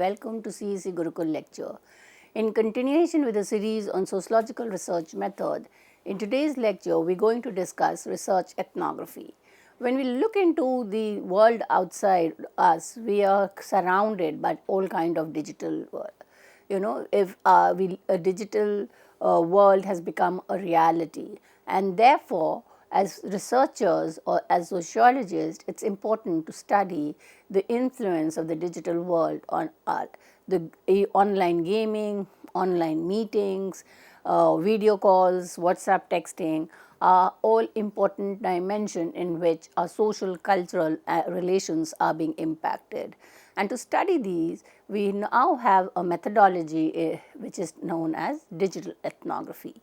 welcome to CEC Gurukul lecture. In continuation with the series on sociological research method, in today's lecture we are going to discuss research ethnography. When we look into the world outside us, we are surrounded by all kind of digital world. If a digital world has become a reality, and therefore as researchers or as sociologists, it is important to study the influence of the digital world on art. Online gaming, online meetings, video calls, WhatsApp texting are all important dimensions in which our social cultural relations are being impacted. And to study these, we now have a methodology which is known as digital ethnography.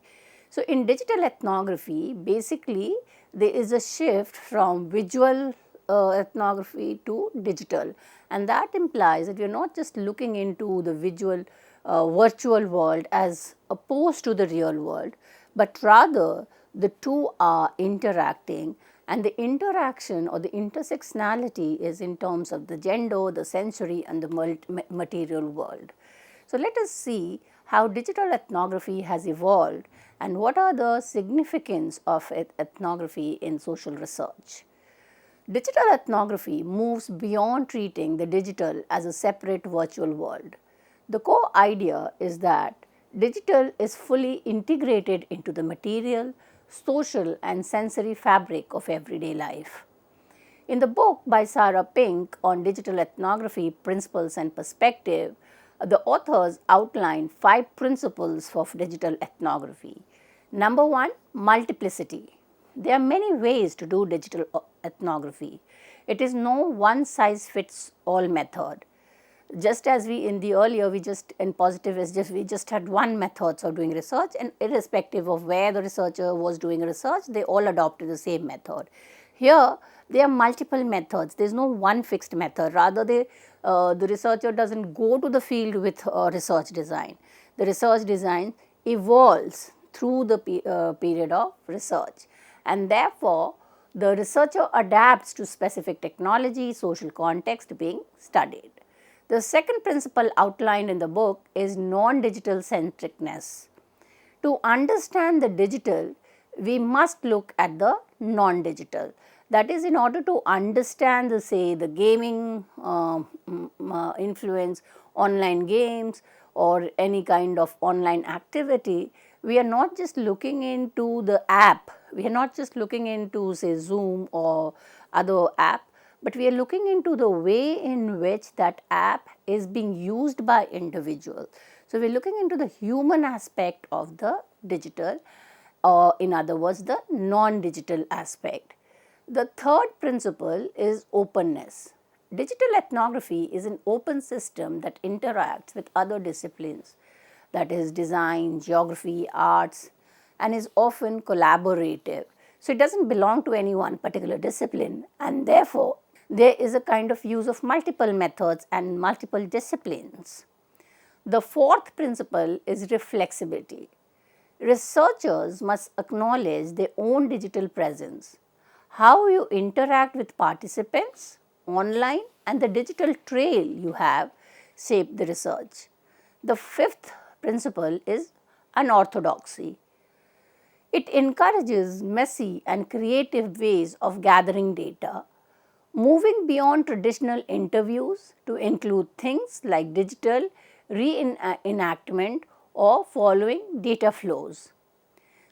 So, in digital ethnography, basically there is a shift from visual ethnography to digital, and that implies that we are not just looking into the visual virtual world as opposed to the real world, but rather the two are interacting, and the interaction or the intersectionality is in terms of the gender, the sensory and the material world. So, let us see how digital ethnography has evolved and what are the significance of ethnography in social research. Digital ethnography moves beyond treating the digital as a separate virtual world. The core idea is that digital is fully integrated into the material, social and sensory fabric of everyday life. In the book by Sarah Pink on digital ethnography principles and perspective, the authors outline 5 principles of digital ethnography. Number 1, multiplicity. There are many ways to do digital ethnography. It is no one size fits all method. Just as we in the earlier, we just in positivism, we just had one method of doing research, and irrespective of where the researcher was doing research, they all adopted the same method. Here, there are multiple methods. There is no one fixed method. Rather, the researcher does not go to the field with research design. The research design evolves through the period of research, and therefore, the researcher adapts to specific technology, social context being studied. The second principle outlined in the book is non-digital centricness. To understand the digital, we must look at the non-digital. That is, in order to understand the gaming influence, online games or any kind of online activity, we are not just looking into the app, we are not just looking into say Zoom or other app, but we are looking into the way in which that app is being used by individuals. So, we are looking into the human aspect of the digital, or in other words the non-digital aspect. The third principle is openness. Digital ethnography is an open system that interacts with other disciplines, that is design, geography, arts, and is often collaborative. So, it does not belong to any one particular discipline, and therefore, there is a kind of use of multiple methods and multiple disciplines. The fourth principle is reflexibility. Researchers must acknowledge their own digital presence, how you interact with participants online and the digital trail you have shape the research. The fifth principle is unorthodoxy. It encourages messy and creative ways of gathering data, moving beyond traditional interviews to include things like digital reenactment or following data flows.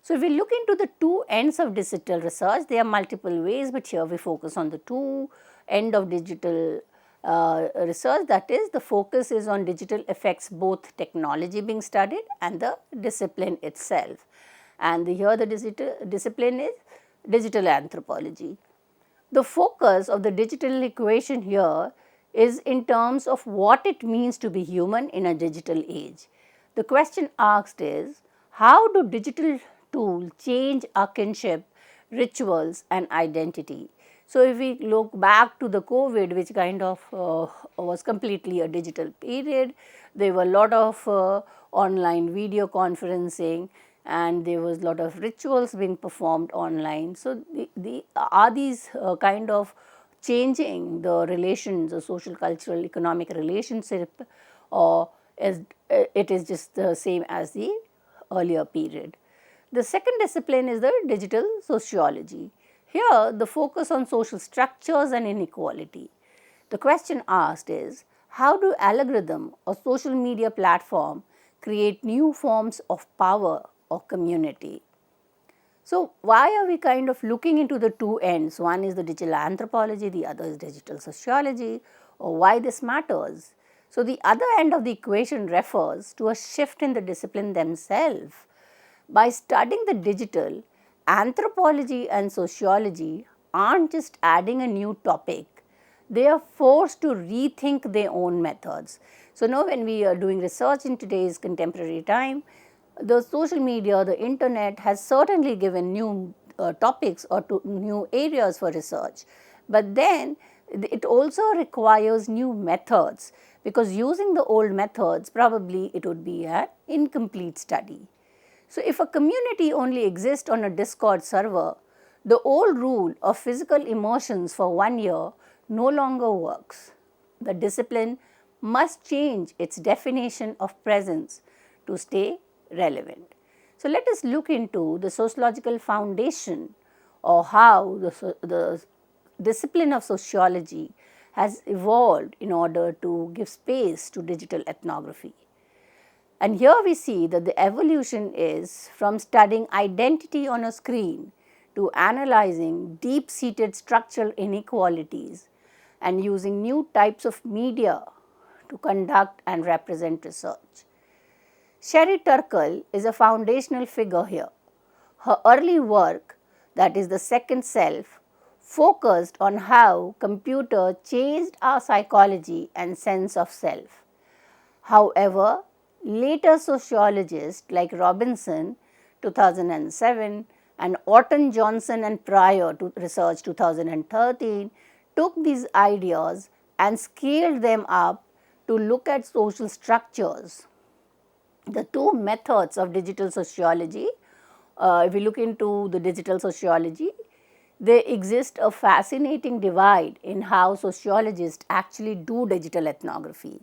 So, if we look into the two ends of digital research, there are multiple ways, but here we focus on the two end of digital research, that is the focus is on digital affects both technology being studied and the discipline itself. And here the discipline is digital anthropology. The focus of the digital equation here is in terms of what it means to be human in a digital age. The question asked is, how do digital tools change our kinship, rituals and identity? So, if we look back to the COVID, which kind of was completely a digital period, there were a lot of online video conferencing and there was a lot of rituals being performed online. So, are these kind of changing the relations, the social, cultural, economic relationship, or it is just the same as the earlier period. The second discipline is the digital sociology. Here, the focus on social structures and inequality. The question asked is, how do algorithm or social media platform create new forms of power or community? So, why are we kind of looking into the two ends? One is the digital anthropology, the other is digital sociology, or why this matters? So, the other end of the equation refers to a shift in the discipline themselves. By studying the digital, anthropology and sociology aren't just adding a new topic, they are forced to rethink their own methods. So, now when we are doing research in today's contemporary time, the social media, the internet has certainly given new topics or new areas for research, but then it also requires new methods, because using the old methods probably it would be an incomplete study. So, if a community only exists on a Discord server, the old rule of physical immersions for 1 year no longer works. The discipline must change its definition of presence to stay relevant. So, let us look into the sociological foundation, or how the discipline of sociology has evolved in order to give space to digital ethnography. And here we see that the evolution is from studying identity on a screen to analyzing deep-seated structural inequalities and using new types of media to conduct and represent research. Sherry Turkle is a foundational figure here. Her early work, that is the second self, focused on how computer changed our psychology and sense of self. However, later sociologists like Robinson 2007 and Orton Johnson and Pryor to research 2013 took these ideas and scaled them up to look at social structures. The two methods of digital sociology, if we look into the digital sociology, there exists a fascinating divide in how sociologists actually do digital ethnography.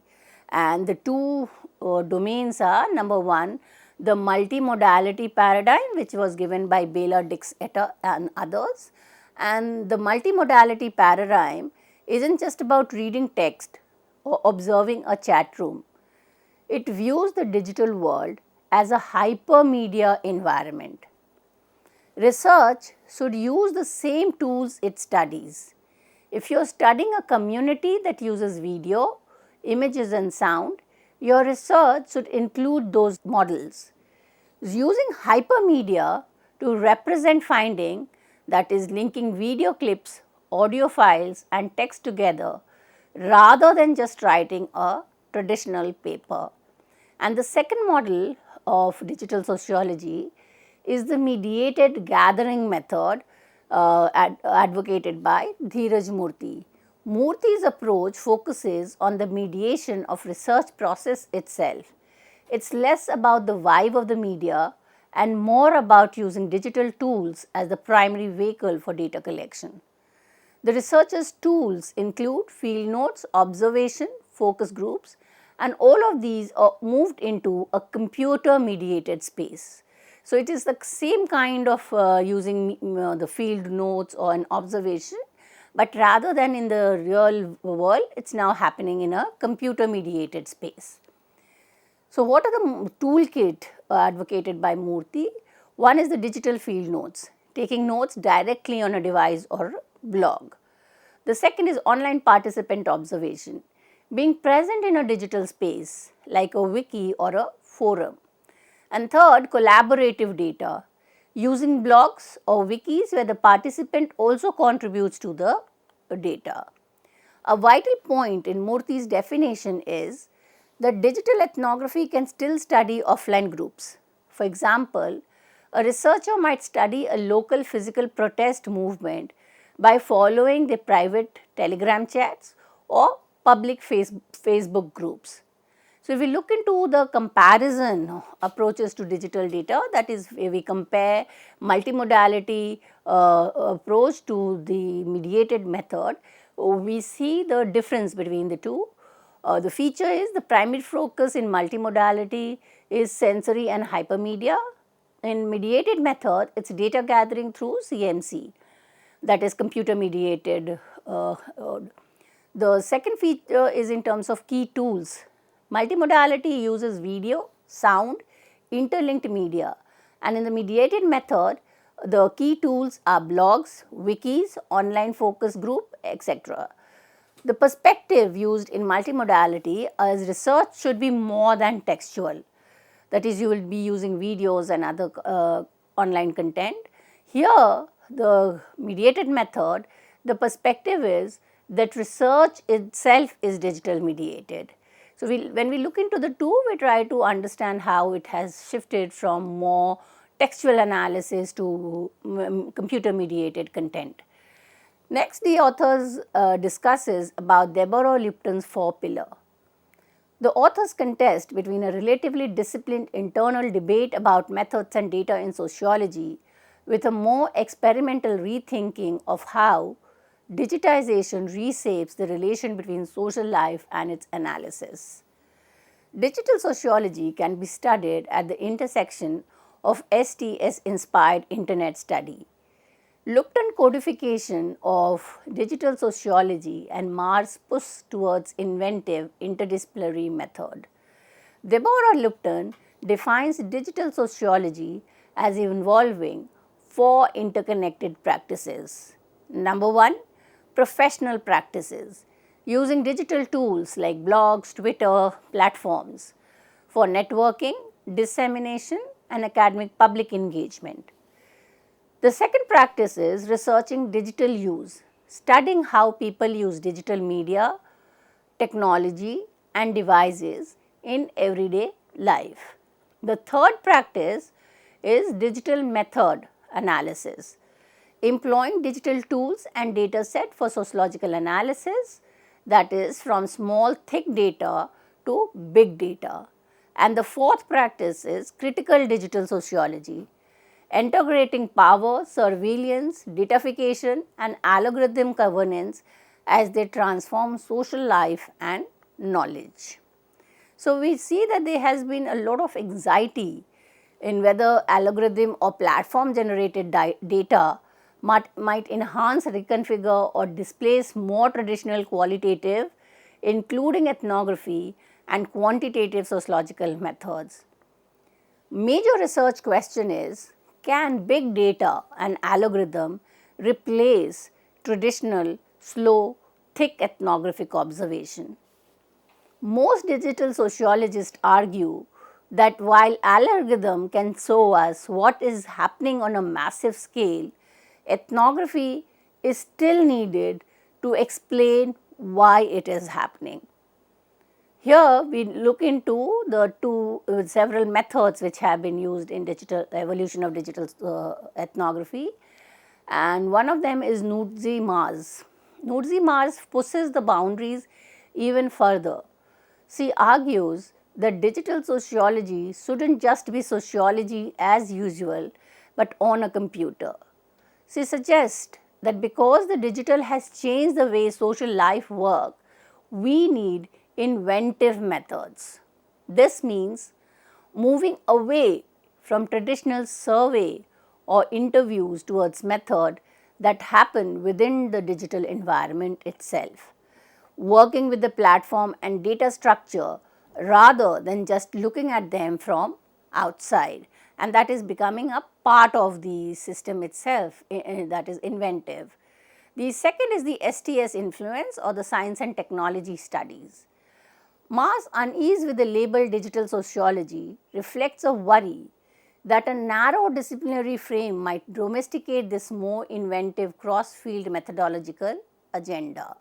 And the two domains are, number one, the multimodality paradigm, which was given by Baylor Dix et al. And others. And the multimodality paradigm isn't just about reading text or observing a chat room. It views the digital world as a hypermedia environment. Research should use the same tools it studies. If you are studying a community that uses video, images and sound, your research should include those models. Using hypermedia to represent finding, that is linking video clips, audio files and text together rather than just writing a traditional paper. And the second model of digital sociology is the mediated gathering method advocated by Dheeraj Murthy. Murthy's approach focuses on the mediation of research process itself. It's less about the vibe of the media and more about using digital tools as the primary vehicle for data collection. The researchers' tools include field notes, observation, focus groups, and all of these are moved into a computer mediated space. So, it is the same kind of using the field notes or an observation, but rather than in the real world, it is now happening in a computer mediated space. So, what are the toolkit advocated by Murthy? One is the digital field notes, taking notes directly on a device or blog. The second is online participant observation, being present in a digital space like a wiki or a forum. And third, collaborative data, using blogs or wikis where the participant also contributes to the data. A vital point in Murthy's definition is that digital ethnography can still study offline groups. For example, a researcher might study a local physical protest movement by following the private Telegram chats or public Facebook groups. So, if we look into the comparison approaches to digital data, that is, if we compare multimodality approach to the mediated method, we see the difference between the two. The feature is the primary focus in multimodality is sensory and hypermedia. In mediated method, it's data gathering through CMC, that is computer mediated. The second feature is in terms of key tools. Multimodality uses video, sound, interlinked media, and in the mediated method, the key tools are blogs, wikis, online focus group, etc. The perspective used in multimodality as research should be more than textual. That is, you will be using videos and other online content. Here, the mediated method, the perspective is that research itself is digital mediated. So, when we look into the two, we try to understand how it has shifted from more textual analysis to computer mediated content. Next, the authors discusses about Deborah-Lupton's 4-pillar. The authors contest between a relatively disciplined internal debate about methods and data in sociology with a more experimental rethinking of how digitization reshapes the relation between social life and its analysis. Digital sociology can be studied at the intersection of STS-inspired internet study, Lupton codification of digital sociology, and Marr's push towards inventive interdisciplinary method. Deborah Lupton defines digital sociology as involving 4 interconnected practices. Number 1, professional practices using digital tools like blogs, Twitter, platforms for networking, dissemination, and academic public engagement. The second practice is researching digital use, studying how people use digital media, technology, and devices in everyday life. The third practice is digital method analysis, employing digital tools and data set for sociological analysis, that is from small thick data to big data. And the fourth practice is critical digital sociology, integrating power, surveillance, datafication, and algorithm governance as they transform social life and knowledge. So, we see that there has been a lot of anxiety in whether algorithm or platform generated data might enhance, reconfigure, or displace more traditional qualitative, including ethnography and quantitative sociological methods. Major research question is, can big data and algorithm replace traditional, slow, thick ethnographic observation? Most digital sociologists argue that while algorithm can show us what is happening on a massive scale, ethnography is still needed to explain why it is happening. Here we look into the several methods which have been used in digital evolution of digital ethnography, and one of them is Marrs. Marrs pushes the boundaries even further. She argues that digital sociology shouldn't just be sociology as usual, but on a computer. She suggests that because the digital has changed the way social life works, we need inventive methods. This means moving away from traditional survey or interviews towards methods that happen within the digital environment itself, working with the platform and data structure rather than just looking at them from outside, and that is becoming a part of the system itself, that is inventive. The second is the STS influence or the science and technology studies. Marr's unease with the label digital sociology reflects a worry that a narrow disciplinary frame might domesticate this more inventive cross-field methodological agenda.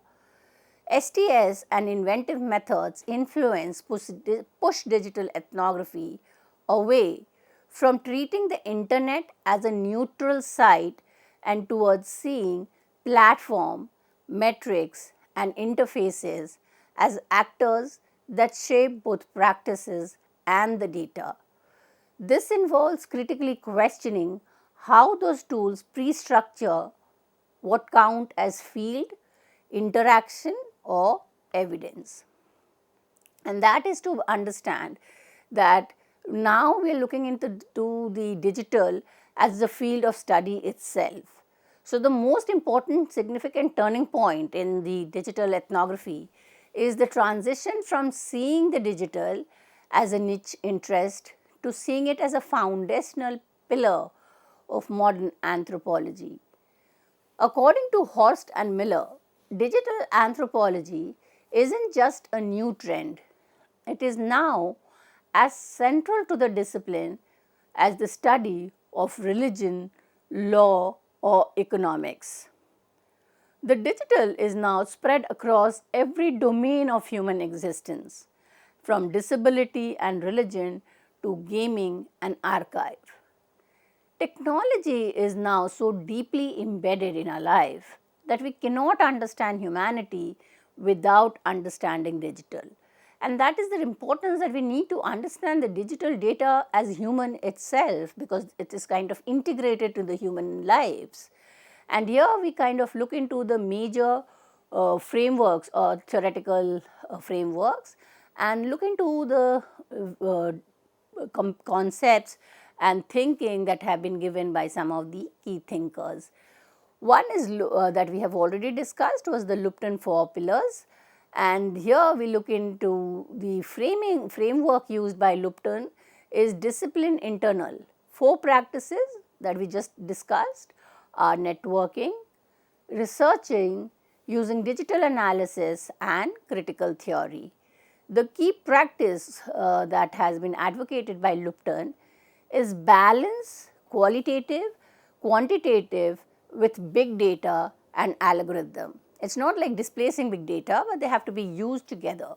STS and inventive methods influence push digital ethnography away from treating the internet as a neutral site and towards seeing platform, metrics, and interfaces as actors that shape both practices and the data. This involves critically questioning how those tools pre-structure what count as field, interaction, or evidence. And that is to understand that now we are looking into the digital as the field of study itself. So, the most important significant turning point in the digital ethnography is the transition from seeing the digital as a niche interest to seeing it as a foundational pillar of modern anthropology. According to Horst and Miller, digital anthropology isn't just a new trend, it is now as central to the discipline as the study of religion, law, or economics. The digital is now spread across every domain of human existence, from disability and religion to gaming and archive. Technology is now so deeply embedded in our life that we cannot understand humanity without understanding digital. And that is the importance that we need to understand the digital data as human itself, because it is kind of integrated to the human lives. And here we kind of look into the major frameworks or theoretical frameworks and look into the concepts and thinking that have been given by some of the key thinkers. One is that we have already discussed was the Lupton 4 pillars, and here we look into the framework used by Lupton is discipline internal. 4 practices that we just discussed are networking, researching, using digital analysis and critical theory. The key practice that has been advocated by Lupton is balance, qualitative, quantitative with big data and algorithm. It is not like displacing big data, but they have to be used together.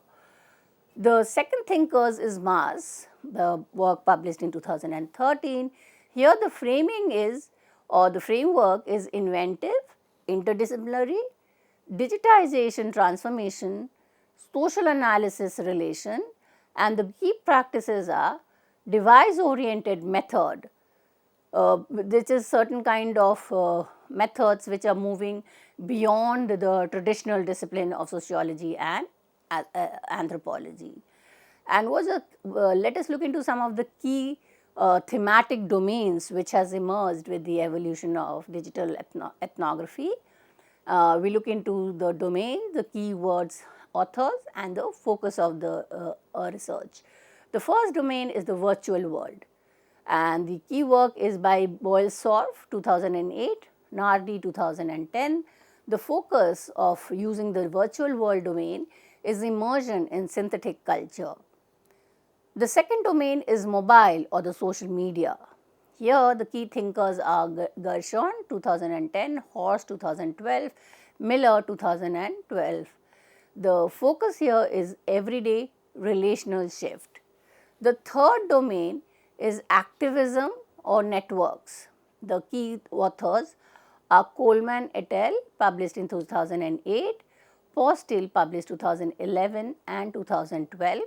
The second thinkers is Maas, the work published in 2013. Here the framing is, or the framework is inventive, interdisciplinary, digitization transformation, social analysis relation, and the key practices are device oriented method, which is certain kind of methods which are moving beyond the traditional discipline of sociology and anthropology. And let us look into some of the key thematic domains which has emerged with the evolution of digital ethnography. We look into the domain, the keywords, authors, and the focus of the research. The first domain is the virtual world, and the key work is by Boyle-Sorf 2008, Nardi 2010. The focus of using the virtual world domain is immersion in synthetic culture. The second domain is mobile or the social media. Here the key thinkers are Gershon 2010, Horst 2012, Miller 2012. The focus here is everyday relational shift. The third domain is activism or networks. The key authors are Coleman et al. Published in 2008, Postil published 2011 and 2012.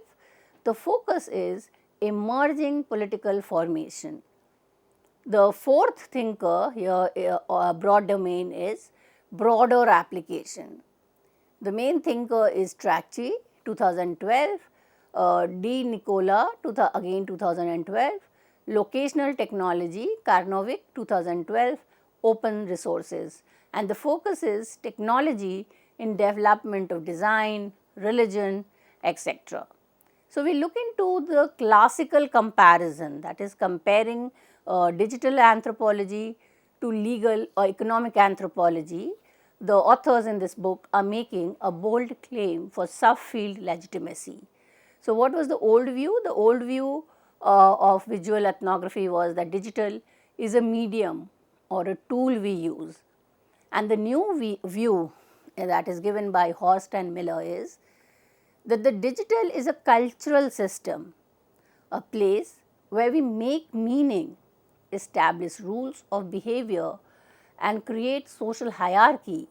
The focus is emerging political formation. The fourth thinker here, broad domain, is broader application. The main thinker is Tracci 2012, D. Nicola again 2012, locational technology Karnovic 2012, open resources, and the focus is technology in development of design, religion, etc. So, we look into the classical comparison, that is comparing digital anthropology to legal or economic anthropology. The authors in this book are making a bold claim for subfield legitimacy. So, what was the old view? The old view of visual ethnography was that digital is a medium or a tool we use, and the new view that is given by Horst and Miller is that the digital is a cultural system, a place where we make meaning, establish rules of behavior and create social hierarchy,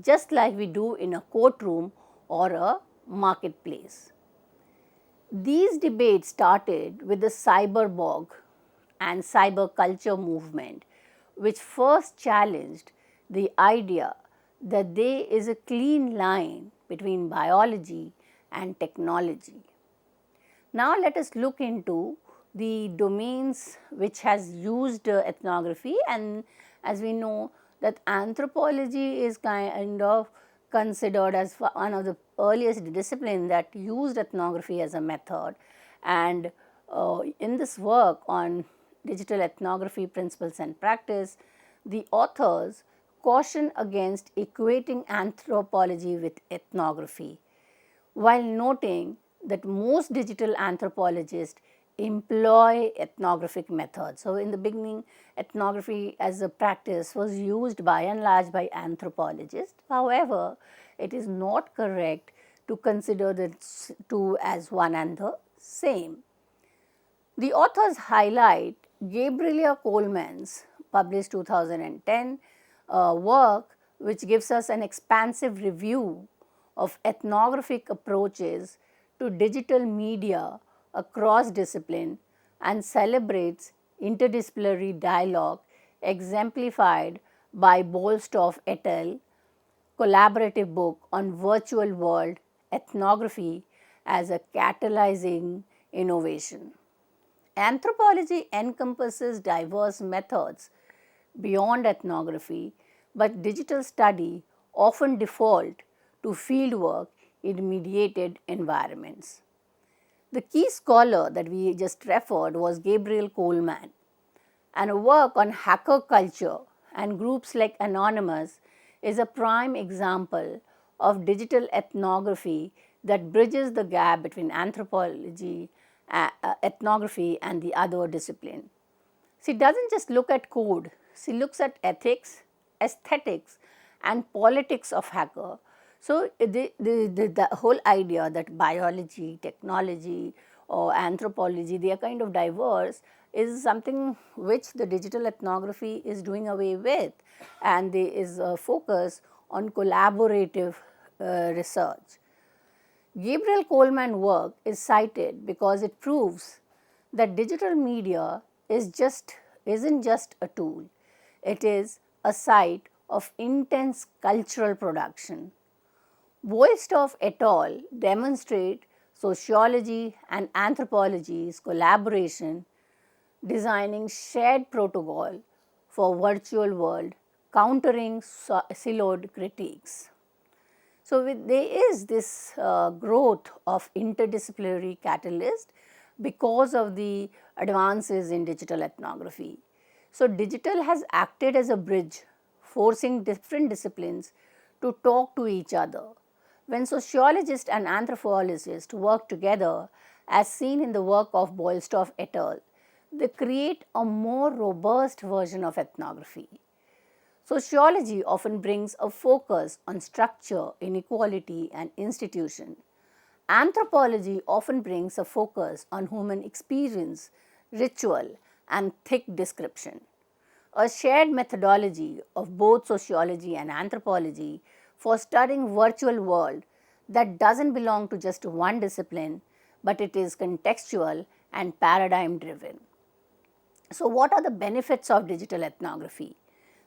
just like we do in a courtroom or a marketplace. These debates started with the cyberborg and cyber culture movement, which first challenged the idea that there is a clean line between biology and technology. Now let us look into the domains which has used ethnography, and as we know that anthropology is kind of considered as one of the earliest discipline that used ethnography as a method, and in this work on digital ethnography principles and practice, the authors caution against equating anthropology with ethnography, while noting that most digital anthropologists employ ethnographic methods. So, in the beginning, ethnography as a practice was used by and large by anthropologists. However, it is not correct to consider the two as one and the same. The authors highlight Gabriella Coleman's published 2010 work, which gives us an expansive review of ethnographic approaches to digital media across discipline and celebrates interdisciplinary dialogue exemplified by Bolstoff et al. Collaborative book on virtual world ethnography as a catalyzing innovation. Anthropology encompasses diverse methods beyond ethnography, but digital study often default to fieldwork in mediated environments. The key scholar that we just referred was Gabriel Coleman, and a work on hacker culture and groups like Anonymous is a prime example of digital ethnography that bridges the gap between anthropology, ethnography and the other discipline. She doesn't just look at code, she looks at ethics, aesthetics and politics of hacker. So, the whole idea that biology, technology or anthropology, they are kind of diverse is something which the digital ethnography is doing away with, and there is a focus on collaborative research. Gabriel Coleman's work is cited because it proves that digital media isn't just a tool, it is a site of intense cultural production. Bolstoff et al. Demonstrate sociology and anthropology's collaboration, designing shared protocol for virtual world, countering siloed critiques. So, there is this growth of interdisciplinary catalyst because of the advances in digital ethnography. So, digital has acted as a bridge, forcing different disciplines to talk to each other. When sociologists and anthropologists work together, as seen in the work of Bolstoff et al., they create a more robust version of ethnography. Sociology often brings a focus on structure, inequality, and institution. Anthropology often brings a focus on human experience, ritual, and thick description. A shared methodology of both sociology and anthropology for studying virtual world that doesn't belong to just one discipline, but it is contextual and paradigm driven. So, what are the benefits of digital ethnography?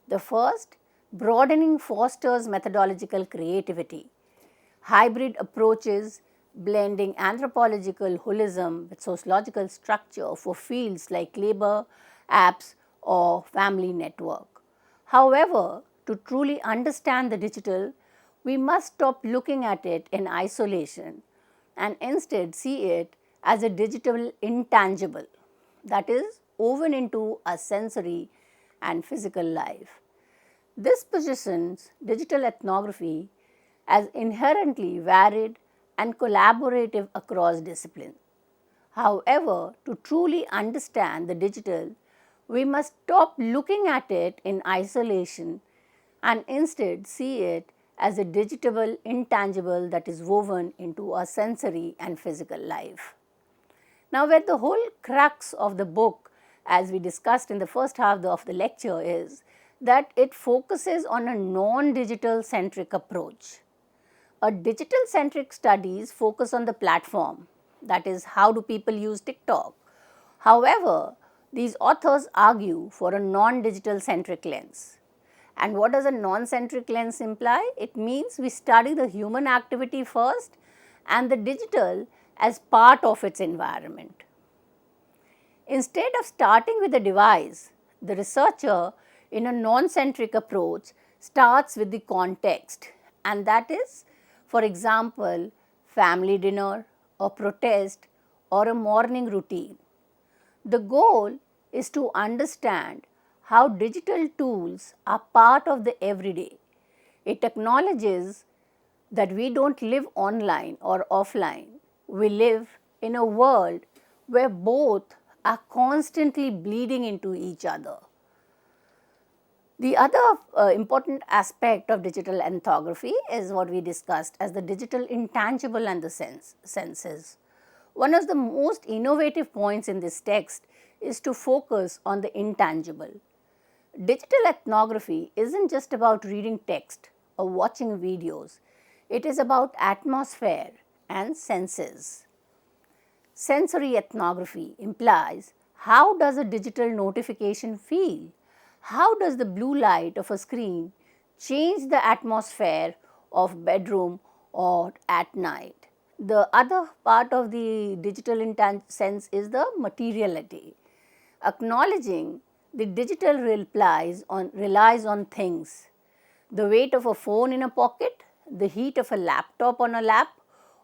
The first, broadening fosters methodological creativity. Hybrid approaches blending anthropological holism with sociological structure for fields like labor, apps, or family network. However, to truly understand the digital, we must stop looking at it in isolation and instead see it as a digital intangible that is woven into our sensory and physical life. This positions digital ethnography as inherently varied and collaborative across disciplines. However, to truly understand the digital, we must stop looking at it in isolation and instead see it as a digital intangible that is woven into our sensory and physical life. Now, where the whole crux of the book, as we discussed in the first half of the lecture, is that it focuses on a non-digital centric approach. A digital centric studies focus on the platform, that is, how do people use TikTok. However, these authors argue for a non-digital centric lens. And what does a non-centric lens imply? It means we study the human activity first and the digital as part of its environment. Instead of starting with the device, the researcher, in a non-centric approach, starts with the context, and that is, for example, family dinner, a protest, or a morning routine. The goal is to understand how digital tools are part of the everyday. It acknowledges that we don't live online or offline. We live in a world where both are constantly bleeding into each other. The other important aspect of digital ethnography is what we discussed as the digital intangible and the senses. One of the most innovative points in this text is to focus on the intangible. Digital ethnography isn't just about reading text or watching videos. It is about atmosphere and senses. Sensory ethnography implies how does a digital notification feel? How does the blue light of a screen change the atmosphere of bedroom or at night? The other part of the digital sense is the materiality. Acknowledging the digital relies on things. The weight of a phone in a pocket, the heat of a laptop on a lap,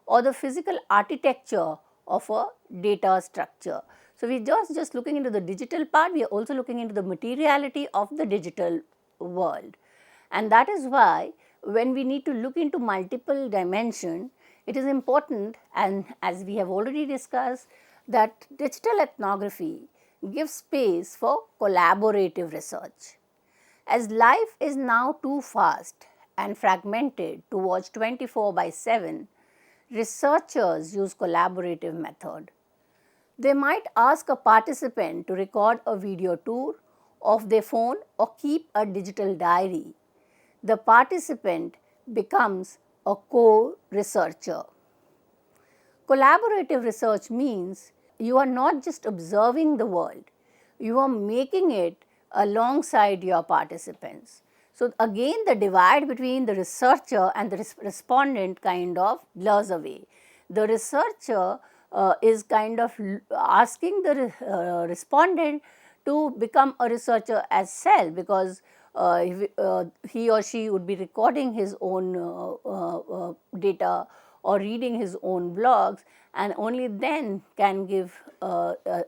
or the physical architecture of a data structure. So, we are just looking into the digital part, we are also looking into the materiality of the digital world. And that is why when we need to look into multiple dimension, it is important, and as we have already discussed, that digital ethnography gives space for collaborative research. As life is now too fast and fragmented to watch 24/7, researchers use collaborative method. They might ask a participant to record a video tour of their phone or keep a digital diary. The participant becomes a co-researcher. Collaborative research means you are not just observing the world, you are making it alongside your participants. So, again the divide between the researcher and the respondent kind of blurs away. The researcher is kind of asking the respondent to become a researcher as self, because he or she would be recording his own data or reading his own blogs, and only then can give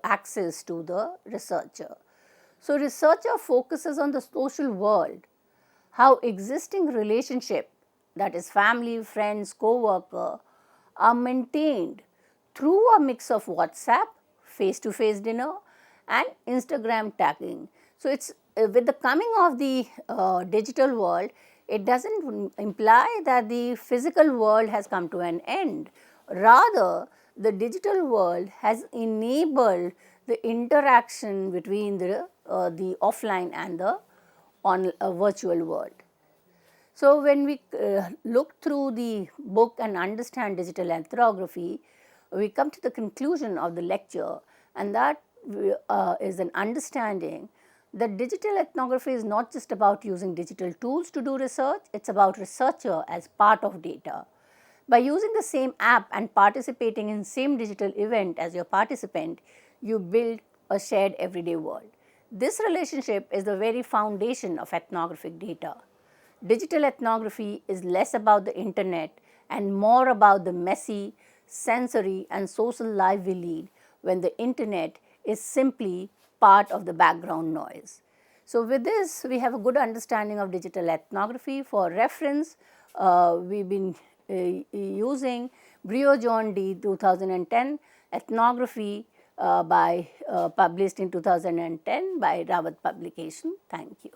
access to the researcher. So, researcher focuses on the social world, how existing relationship, that is family, friends, co-worker, are maintained through a mix of WhatsApp, face-to-face dinner, and Instagram tagging. So, it's with the coming of the digital world, it doesn't imply that the physical world has come to an end. Rather, the digital world has enabled the interaction between the offline and the virtual world. So, when we look through the book and understand digital ethnography, we come to the conclusion of the lecture, and that is an understanding that digital ethnography is not just about using digital tools to do research, it is about researcher as part of data. By using the same app and participating in same digital event as your participant, you build a shared everyday world. This relationship is the very foundation of ethnographic data. Digital ethnography is less about the internet and more about the messy, sensory and social life we lead when the internet is simply part of the background noise. So, with this we have a good understanding of digital ethnography. For reference, we have been using Brio John D 2010 ethnography published in 2010 by Rawat Publication. Thank you.